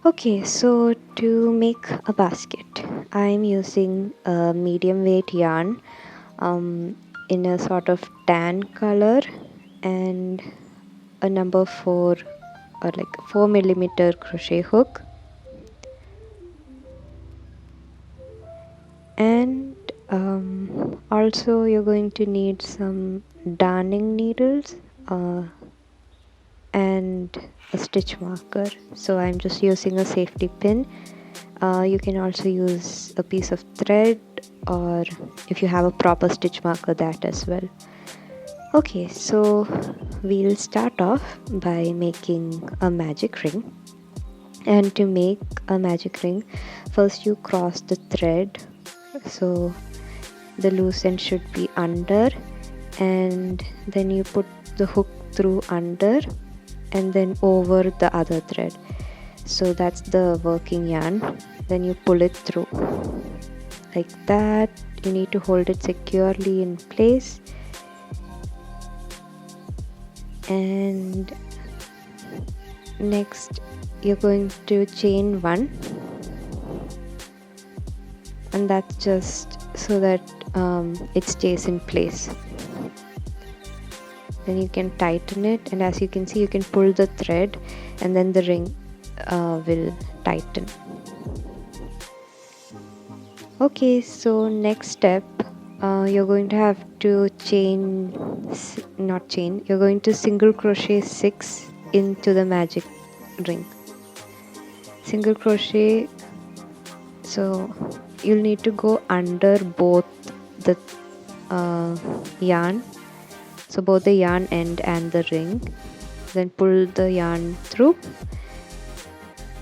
Okay, so to make a basket, I'm using a medium weight yarn in a sort of tan color and a number 4 or like 4 millimeter crochet hook, and also you're going to need some darning needles uh, and a stitch marker. So I'm just using a safety pin. You can also use a piece of thread, or if you have a proper stitch marker, that as well. Okay, so we'll start off by making a magic ring. And to make a magic ring, first you cross the thread, so the loose end should be under, and then you put the hook through under and then over the other thread. So that's the working yarn. Then you pull it through like that. You need to hold it securely in place, and next you're going to chain 1, and that's just so that it stays in place. Then you can tighten it, and as you can see, you can pull the thread and then the ring will tighten. Okay, so next step, you're going to have to you're going to single crochet 6 into the magic ring. Single crochet, so you'll need to go under both the yarn, so both the yarn end and the ring, then pull the yarn through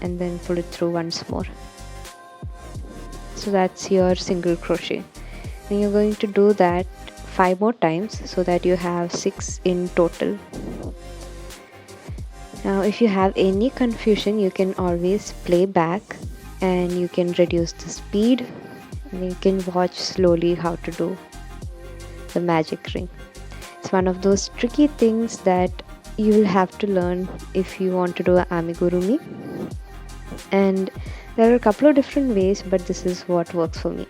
and then pull it through once more. So that's your single crochet, and you're going to do that 5 more times so that you have 6 in total. Now if you have any confusion, you can always play back and you can reduce the speed, and you can watch slowly how to do the magic ring. It's one of those tricky things that you will have to learn if you want to do an amigurumi, and there are a couple of different ways, but this is what works for me.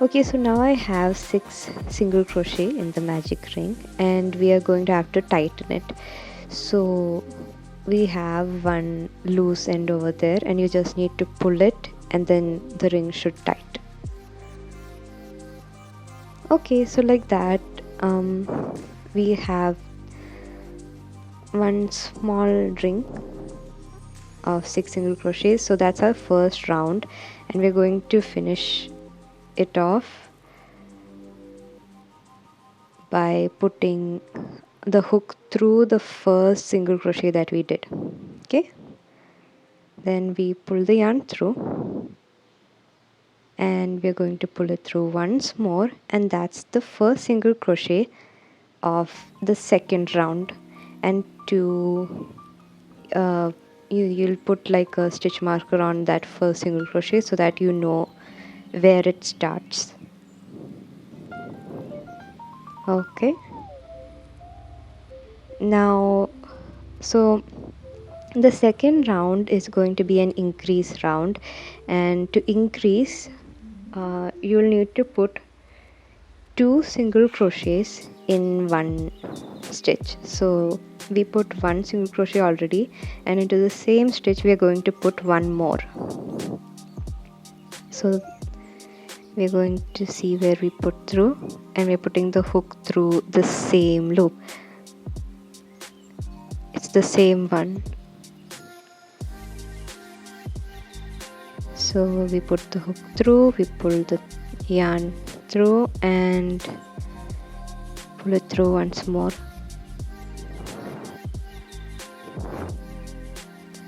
Okay, so now I have 6 single crochet in the magic ring, and we are going to have to tighten it. So we have one loose end over there, and you just need to pull it and then the ring should tighten. Okay, so like that, we have one small ring of 6 single crochets. So that's our first round, and we're going to finish it off by putting the hook through the first single crochet that we did. Okay, then we pull the yarn through and we're going to pull it through once more, and that's the first single crochet of the second round. And to you'll put like a stitch marker on that first single crochet so that you know where it starts. Okay, now so the second round is going to be an increase round, and to increase you'll need to put 2 single crochets in one stitch. So we put 1 single crochet already, and into the same stitch we are going to put one more. So we're going to see where we put through, and we're putting the hook through the same loop. It's the same one. So we put the hook through, we pull the yarn through and pull it through once more.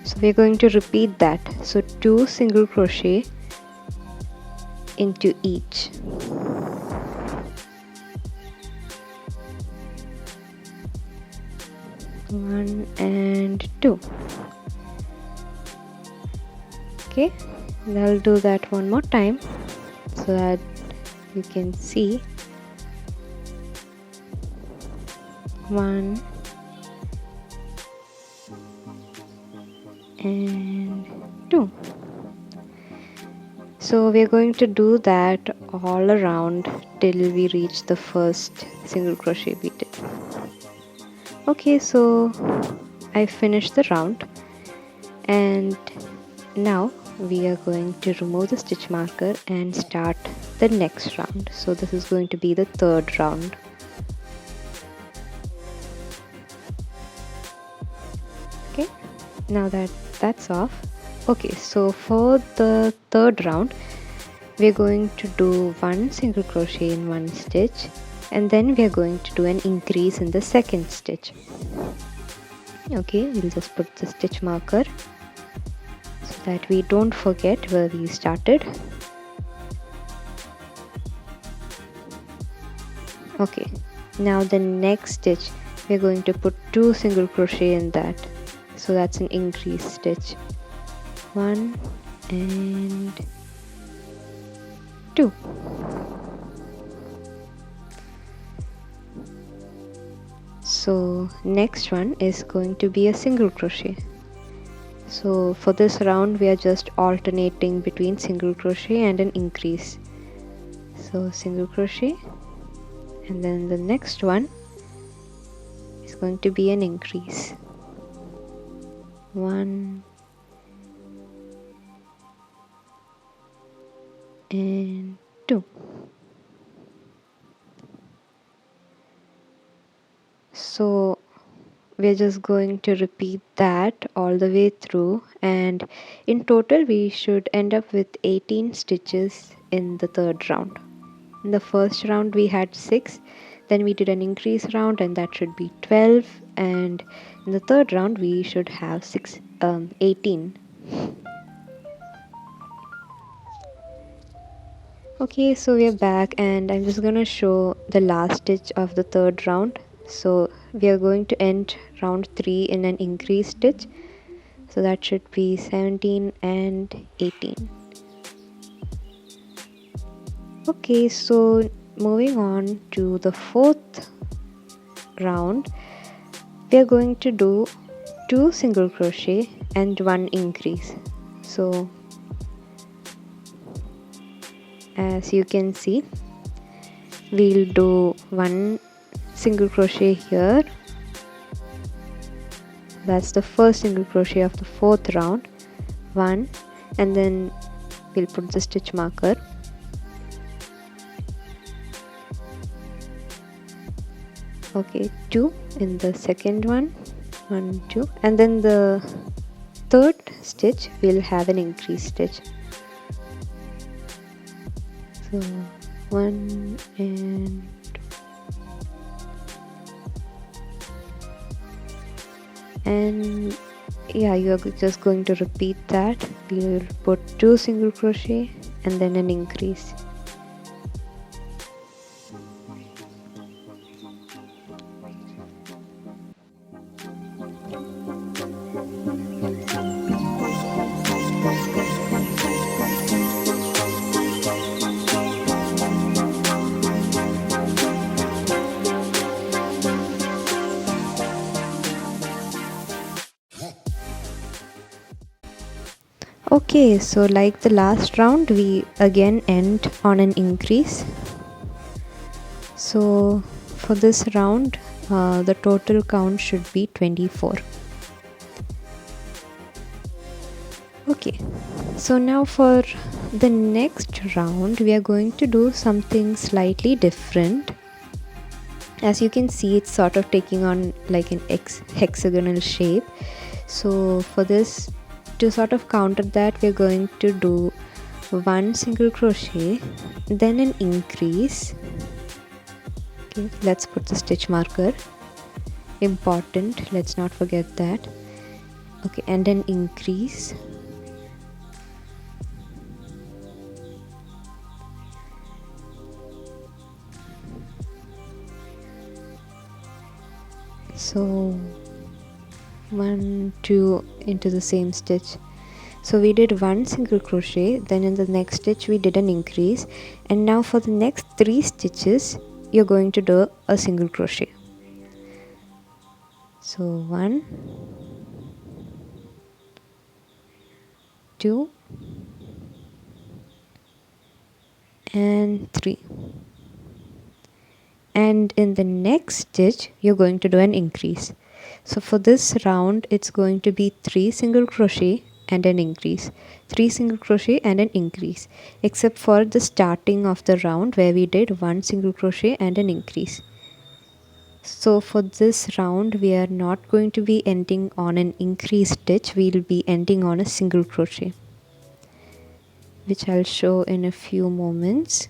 So we're going to repeat that. So 2 single crochet into each. One and 2. Okay, and I'll do that one more time so that you can see. 1 and 2. So we're going to do that all around till we reach the first single crochet we did. Okay, so I finished the round, and now we are going to remove the stitch marker and start the next round. So this is going to be the third round. Okay, now that's off. Okay, so for the third round we're going to do one single crochet in one stitch, and then we are going to do an increase in the second stitch. Okay, we'll just put the stitch marker so that we don't forget where we started. Okay, now the next stitch we're going to put 2 single crochet in that, so that's an increase stitch. 1 and 2. So next one is going to be a single crochet. So for this round we are just alternating between single crochet and an increase. So single crochet, and then the next one is going to be an increase. 1 and 2. So we're just going to repeat that all the way through, and in total we should end up with 18 stitches in the third round. In the first round we had 6, then we did an increase round and that should be 12, and in the third round we should have 18. Okay, so we are back, and I'm just gonna show the last stitch of the third round. So we are going to end round 3 in an increase stitch, so that should be 17 and 18. Okay, so moving on to the fourth round, we are going to do 2 single crochet and 1 increase. So as you can see, we'll do 1 single crochet here. That's the first single crochet of the fourth round. 1, and then we'll put the stitch marker. Okay, 2 in the second one. 1, 2, and then the third stitch we'll have an increase stitch. So 1 and 2, and yeah, you are just going to repeat that. We'll put 2 single crochet and then an increase. Okay, so like the last round, we again end on an increase. So for this round, the total count should be 24. Okay, so now for the next round, we are going to do something slightly different. As you can see, it's sort of taking on like an hexagonal shape. So for this, to sort of counter that, we're going to do 1 single crochet, then an increase. Okay, let's put the stitch marker. Important, let's not forget that. Okay, and an increase. So 1, 2 into the same stitch. So we did 1 single crochet, then in the next stitch we did an increase, and now for the next 3 stitches you're going to do a single crochet. So 1, 2 and 3. And in the next stitch you're going to do an increase. So for this round it's going to be 3 single crochet and an increase, 3 single crochet and an increase, except for the starting of the round where we did 1 single crochet and an increase. So for this round we are not going to be ending on an increase stitch, we'll be ending on a single crochet, which I'll show in a few moments.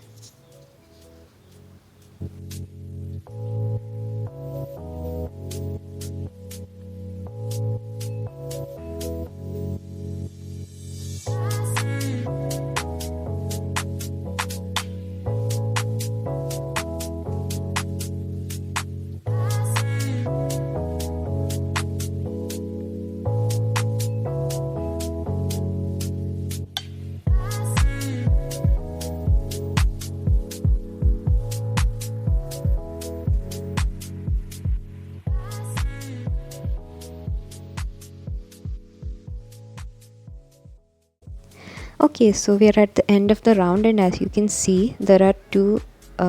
Okay, so we are at the end of the round, and as you can see there are 2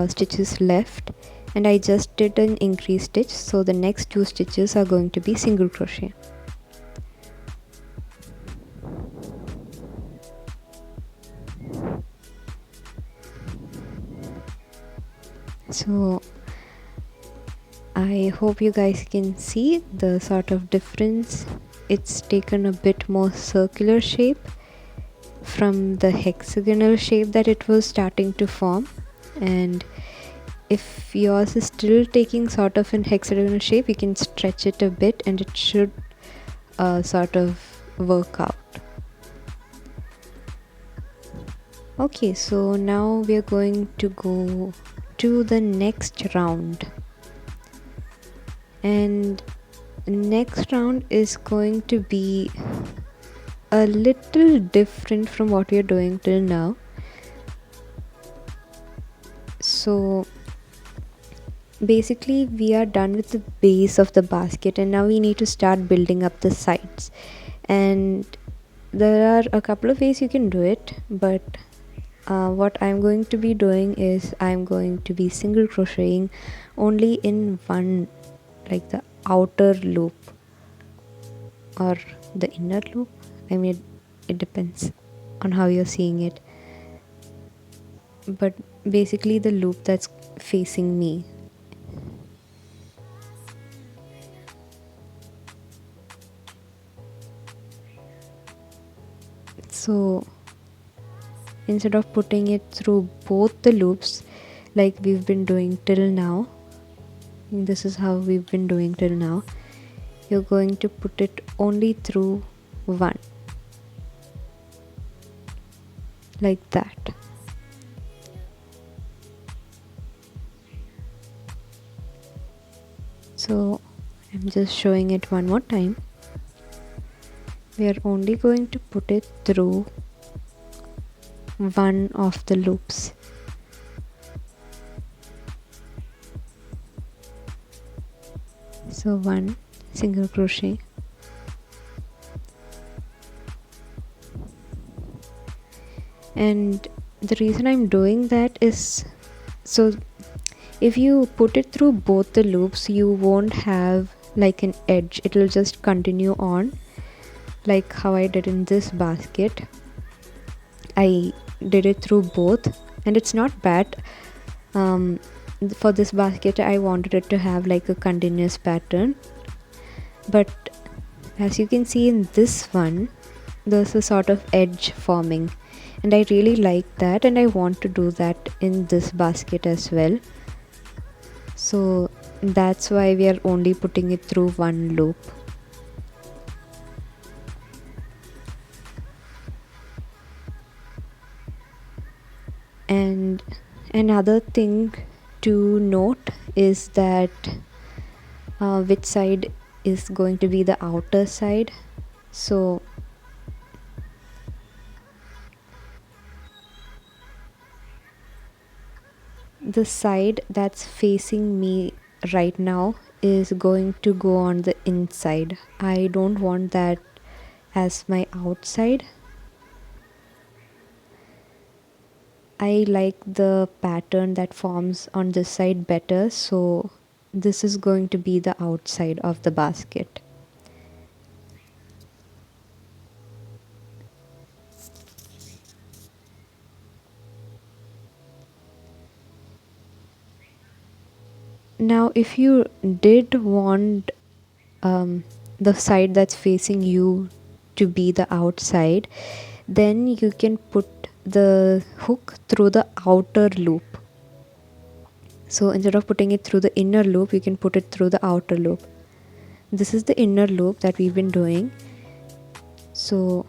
stitches left, and I just did an increase stitch, so the next 2 stitches are going to be single crochet. So I hope you guys can see the sort of difference. It's taken a bit more circular shape from the hexagonal shape that it was starting to form, and if yours is still taking sort of an hexagonal shape, you can stretch it a bit and it should sort of work out. Okay, so now we are going to go to the next round, and next round is going to be a little different from what we are doing till now. So basically we are done with the base of the basket, and now we need to start building up the sides, and there are a couple of ways you can do it, but what I'm going to be doing is I'm going to be single crocheting only in one, like the outer loop or the inner loop. I mean, it depends on how you're seeing it, but basically the loop that's facing me. So instead of putting it through both the loops like we've been doing till now, this is how we've been doing till now, you're going to put it only through one, like that. So I'm just showing it one more time. We are only going to put it through one of the loops. So 1 single crochet, and the reason I'm doing that is, so if you put it through both the loops you won't have like an edge, it will just continue on like how I did in this basket. I did it through both and it's not bad. For this basket I wanted it to have like a continuous pattern, but as you can see in this one there's a sort of edge forming, and I really like that, and I want to do that in this basket as well. So that's why we are only putting it through one loop. And another thing to note is that which side is going to be the outer side. So the side that's facing me right now is going to go on the inside. I don't want that as my outside. I like the pattern that forms on this side better, so this is going to be the outside of the basket. Now if you did want the side that's facing you to be the outside, then you can put the hook through the outer loop. So instead of putting it through the inner loop, you can put it through the outer loop. This is the inner loop that we've been doing. So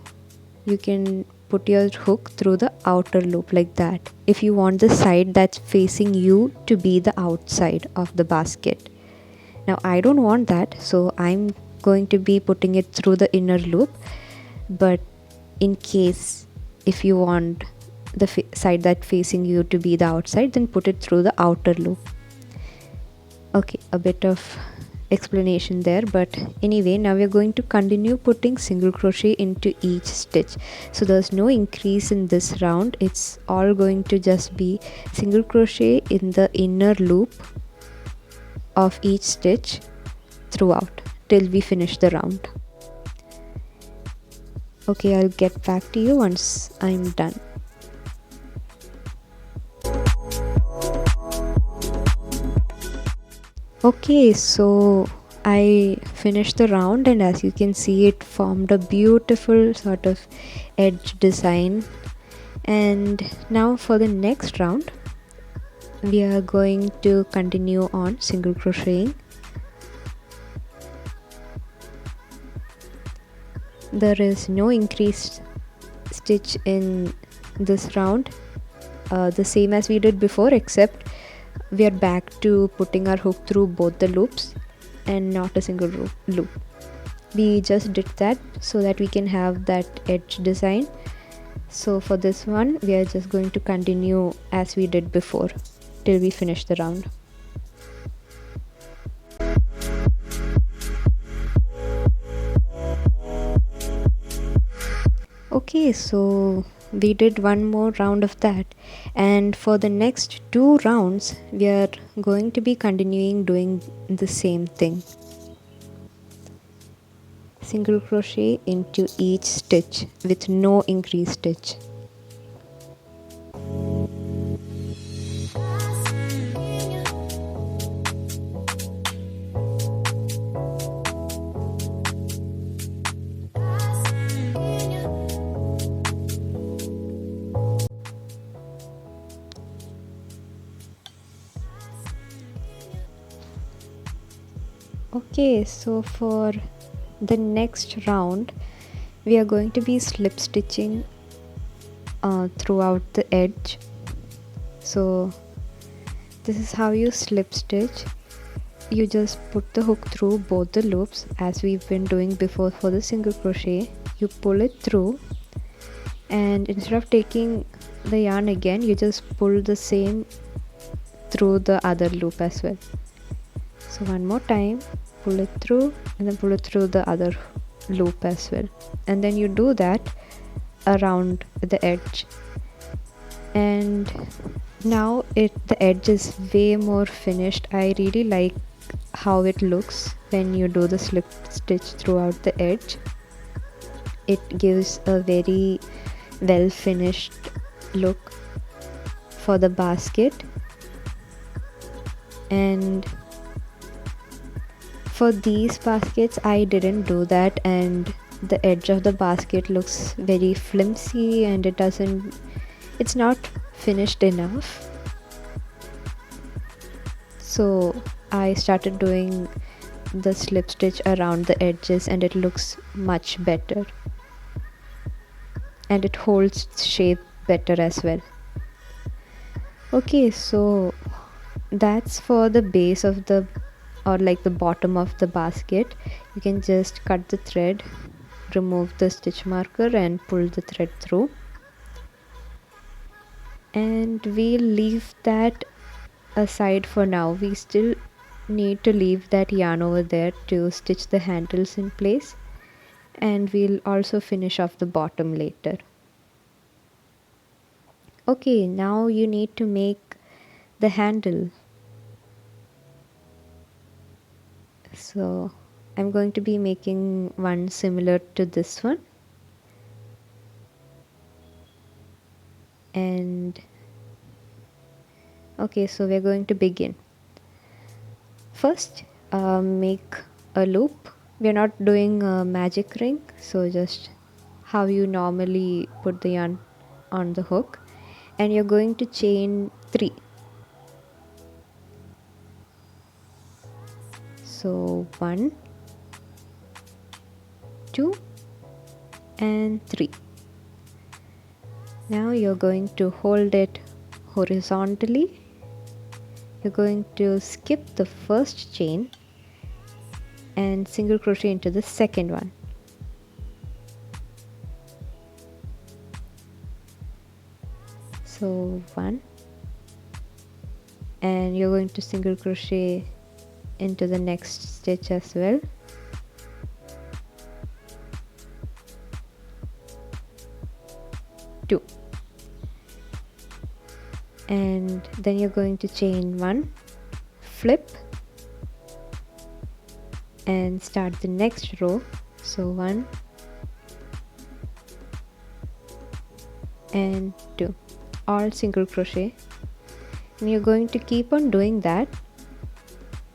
you can put your hook through the outer loop like that if you want the side that's facing you to be the outside of the basket. Now I don't want that, so I'm going to be putting it through the inner loop, but in case if you want the side that facing you to be the outside, then put it through the outer loop. Okay, a bit of explanation there, but anyway, now we're going to continue putting single crochet into each stitch. So there's no increase in this round, it's all going to just be single crochet in the inner loop of each stitch throughout till we finish the round. Okay, I'll get back to you once I'm done. Okay, so I finished the round, and as you can see, it formed a beautiful sort of edge design. And now for the next round, we are going to continue on single crocheting. There is no increased stitch in this round, the same as we did before, except we are back to putting our hook through both the loops and not a single loop. We just did that so that we can have that edge design. So for this one, we are just going to continue as we did before till we finish the round. Okay, so we did one more round of that, and for the next 2 rounds we are going to be continuing doing the same thing. Single crochet into each stitch with no increased stitch. Okay, so for the next round we are going to be slip stitching throughout the edge. So this is how you slip stitch. You just put the hook through both the loops as we've been doing before for the single crochet. You pull it through, and instead of taking the yarn again, you just pull the same through the other loop as well. So one more time, pull it through and then pull it through the other loop as well, and then you do that around the edge. And now the edge is way more finished. I really like how it looks when you do the slip stitch throughout the edge. It gives a very well finished look for the basket. And for these baskets I didn't do that, and the edge of the basket looks very flimsy and it's not finished enough. So I started doing the slip stitch around the edges, and it looks much better and it holds shape better as well. Okay, so that's for the base of the bottom of the basket. You can just cut the thread, remove the stitch marker and pull the thread through, and we'll leave that aside for now. We still need to leave that yarn over there to stitch the handles in place, and we'll also finish off the bottom later. Okay, now you need to make the handle. So I'm going to be making one similar to this one. And okay, so we're going to begin. First, make a loop. We're not doing a magic ring, so just how you normally put the yarn on the hook, and you're going to chain 3. So 1, 2, and 3. Now you're going to hold it horizontally. You're going to skip the first chain and single crochet into the second one. So 1, and you're going to single crochet into the next stitch as well. Two, and then you're going to chain 1, flip, and start the next row. So 1 and 2, all single crochet, and you're going to keep on doing that.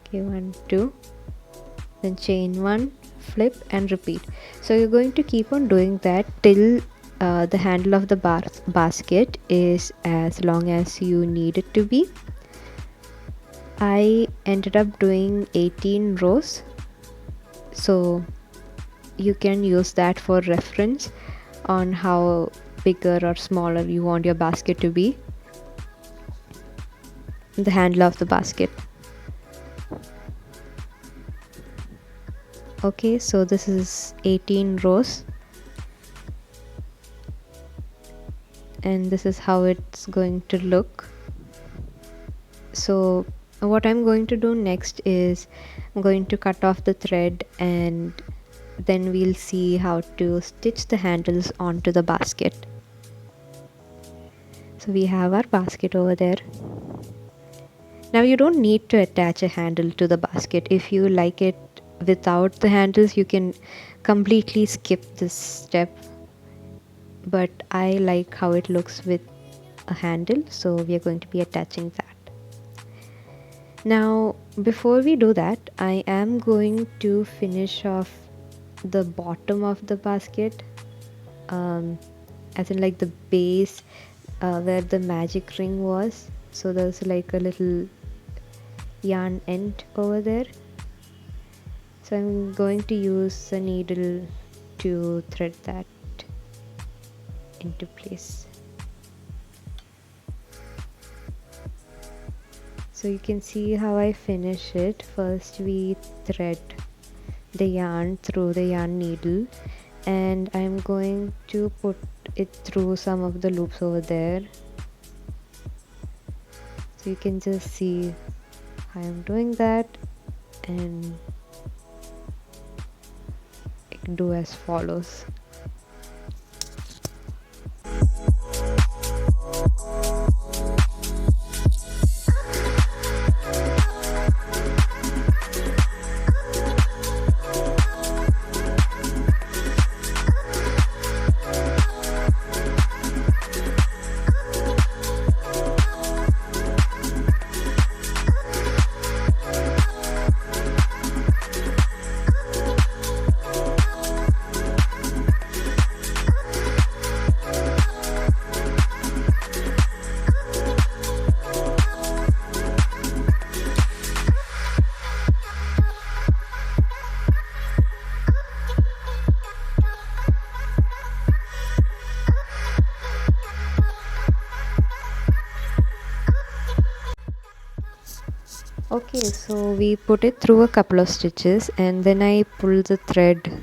Okay, 1, 2, then chain 1, flip, and repeat. So you're going to keep on doing that till the handle of the basket is as long as you need it to be. I ended up doing 18 rows, so you can use that for reference on how bigger or smaller you want your basket to be, the handle of the basket. Okay, so this is 18 rows, and this is how it's going to look. So what I'm going to do next is I'm going to cut off the thread, and then we'll see how to stitch the handles onto the basket. So we have our basket over there. Now you don't need to attach a handle to the basket. If you like it without the handles, you can completely skip this step, but I like how it looks with a handle, so we are going to be attaching that. Now before we do that, I am going to finish off the bottom of the basket, as in like the base where the magic ring was. So there's like a little yarn end over there, so I'm going to use a needle to thread that into place. So you can see how I finish it. First we thread the yarn through the yarn needle, and I'm going to put it through some of the loops over there, so you can just see how I'm doing that, and do as follows. Okay, so we put it through a couple of stitches, and then I pull the thread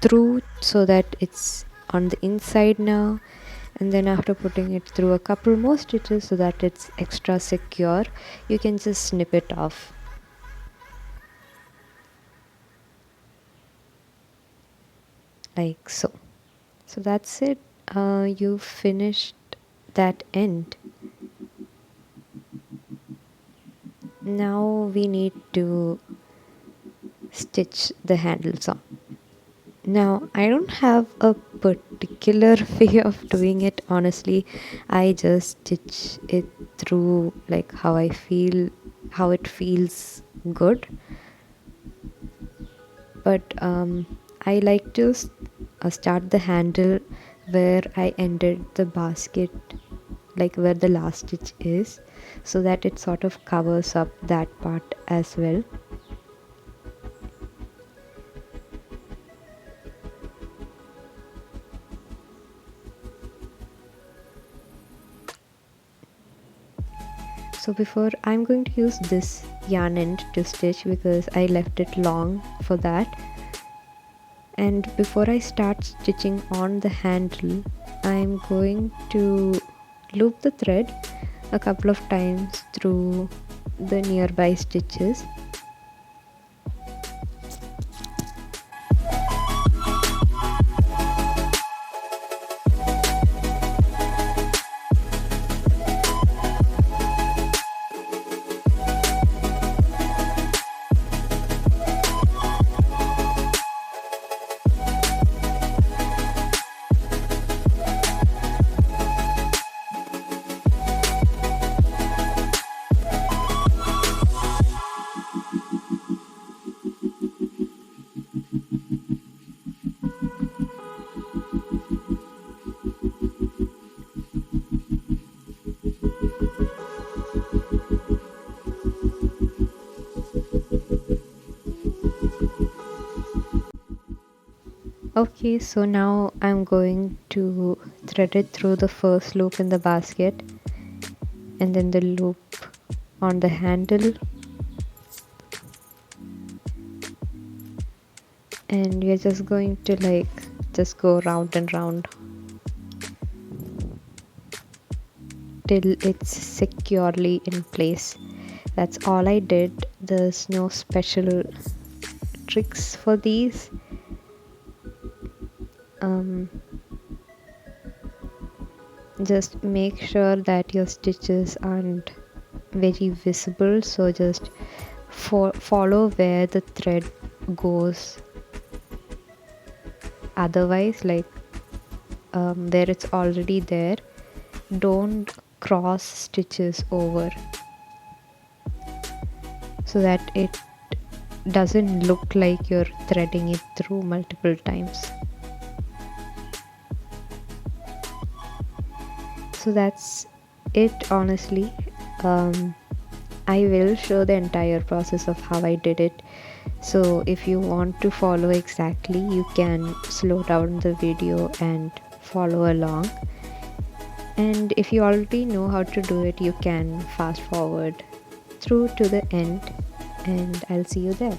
through so that it's on the inside now, and then after putting it through a couple more stitches so that it's extra secure, you can just snip it off. Like so. So that's it. You finished that end. Now we need to stitch the handles on. Now I don't have a particular way of doing it, honestly. I just stitch it through like how it feels good. But I like to start the handle where I ended the basket, like where the last stitch is, so that it sort of covers up that part as well. So before, I'm going to use this yarn end to stitch because I left it long for that. And before I start stitching on the handle, I'm going to loop the thread a couple of times through the nearby stitches. Okay, so now I'm going to thread it through the first loop in the basket and then the loop on the handle, and we're just going to like just go round and round till it's securely in place. That's all I did. There's no special tricks for these. Just make sure that your stitches aren't very visible, so just follow where the thread goes. Otherwise, like where it's already there, don't cross stitches over so that it doesn't look like you're threading it through multiple times. So that's it, honestly. I will show the entire process of how I did it, so if you want to follow exactly, you can slow down the video and follow along, and if you already know how to do it, you can fast forward through to the end, and I'll see you there.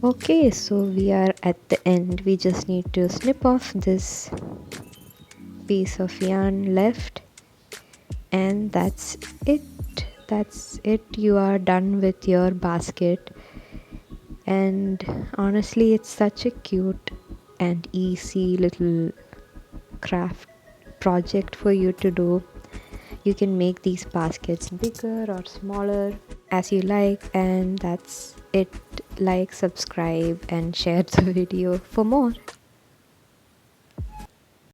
Okay, so we are at the end. We just need to snip off this piece of yarn left, and it. That's it. You are done with your basket. And honestly, it's such a cute and easy little craft project for you to do. You can make these baskets bigger or smaller as you like, and that's it. Like, subscribe, and share the video for more.